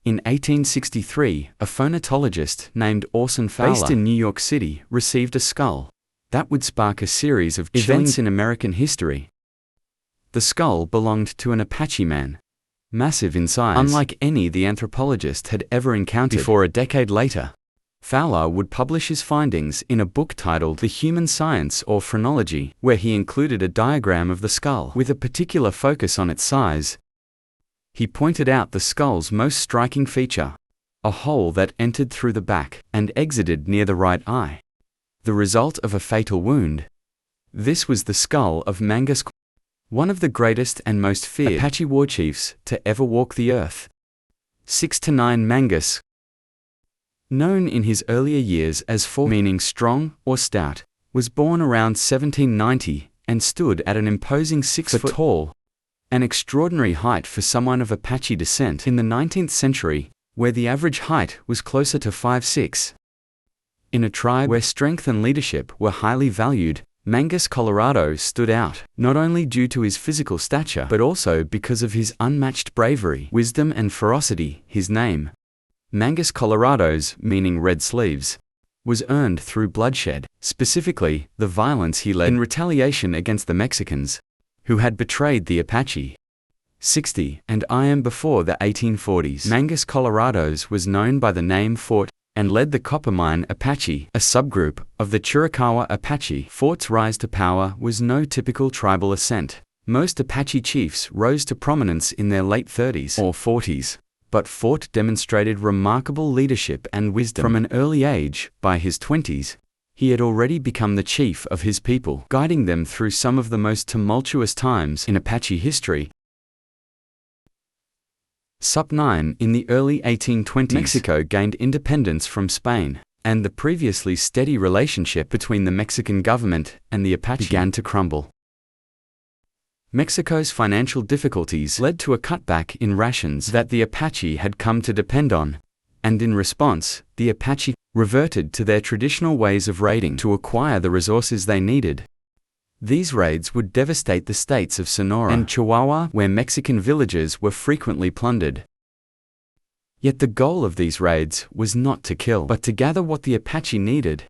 In 1863, a phoneticologist named Orson Fowler, based in New York City, received a skull that would spark a series of events in American history. The skull belonged to an Apache man, massive in size, unlike any the anthropologist had ever encountered before. A decade later, Fowler would publish his findings in a book titled The Human Science or Phrenology, where he included a diagram of the skull with a particular focus on its size. He pointed out the skull's most striking feature, a hole that entered through the back and exited near the right eye, the result of a fatal wound. This was the skull of Mangus, one of the greatest and most feared Apache war chiefs to ever walk the earth. 6-9 Mangus, known in his earlier years as Fort, meaning strong or stout, was born around 1790 and stood at an imposing 6 foot tall, an extraordinary height for someone of Apache descent in the 19th century, where the average height was closer to 5'6". In a tribe where strength and leadership were highly valued, Mangus Colorado stood out, not only due to his physical stature but also because of his unmatched bravery, wisdom and ferocity. His name, Mangus Colorado's, meaning red sleeves, was earned through bloodshed, specifically the violence he led in retaliation against the Mexicans, who had betrayed the Apache. 60 and IM before the 1840s. Mangus Colorado's was known by the name Fort and led the Coppermine Apache, a subgroup of the Chiricahua Apache. Fort's rise to power was no typical tribal ascent. Most Apache chiefs rose to prominence in their late 30s or 40s, but Fort demonstrated remarkable leadership and wisdom from an early age. By his 20s, he had already become the chief of his people, guiding them through some of the most tumultuous times in Apache history. Sup 9 In the early 1820s, Mexico gained independence from Spain, and the previously steady relationship between the Mexican government and the Apache began to crumble. Mexico's financial difficulties led to a cutback in rations that the Apache had come to depend on, and in response, the Apache reverted to their traditional ways of raiding to acquire the resources they needed. These raids would devastate the states of Sonora and Chihuahua, where Mexican villages were frequently plundered. Yet the goal of these raids was not to kill, but to gather what the Apache needed.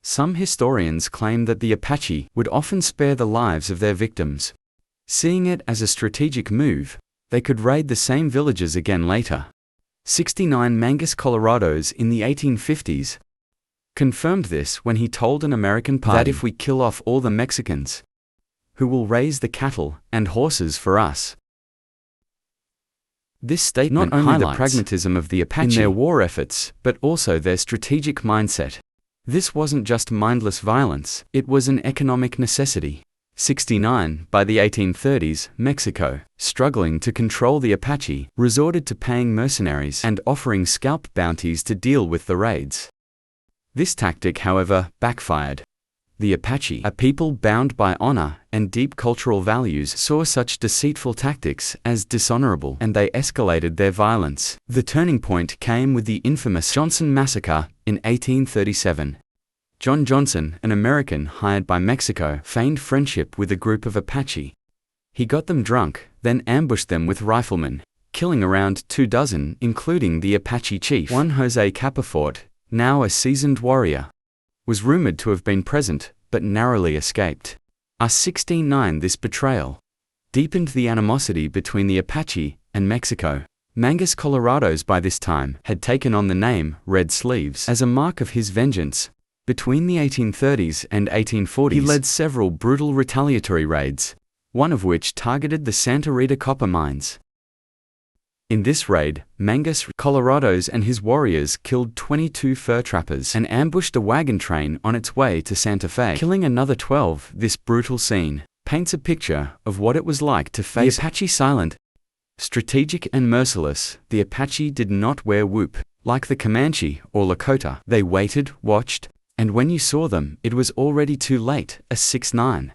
Some historians claim that the Apache would often spare the lives of their victims. Seeing it as a strategic move, they could raid the same villages again later. 69 Mangus Colorado's in the 1850s confirmed this when he told an American party that if we kill off all the Mexicans, who will raise the cattle and horses for us. This statement not only highlights the pragmatism of the Apache in their war efforts, but also their strategic mindset. This wasn't just mindless violence, it was an economic necessity. 69 By the 1830s, Mexico, struggling to control the Apache, resorted to paying mercenaries and offering scalp bounties to deal with the raids. This tactic, however, backfired. The Apache, a people bound by honor and deep cultural values, saw such deceitful tactics as dishonorable, and they escalated their violence. The turning point came with the infamous Johnson Massacre in 1837. John Johnson, an American hired by Mexico, feigned friendship with a group of Apache. He got them drunk, then ambushed them with riflemen, killing around 24, including the Apache chief. Juan Jose Capafort, now a seasoned warrior, was rumored to have been present, but narrowly escaped. 16-9 This betrayal deepened the animosity between the Apache and Mexico. Mangus Colorado's by this time had taken on the name Red Sleeves as a mark of his vengeance. Between the 1830s and 1840s, he led several brutal retaliatory raids, one of which targeted the Santa Rita copper mines. In this raid, Mangus Colorado's and his warriors killed 22 fur trappers and ambushed a wagon train on its way to Santa Fe, killing another 12. This brutal scene paints a picture of what it was like to face the Apache. Silent, strategic and merciless, the Apache did not wear whoop like the Comanche or Lakota. They waited, watched, and when you saw them, it was already too late. 6-9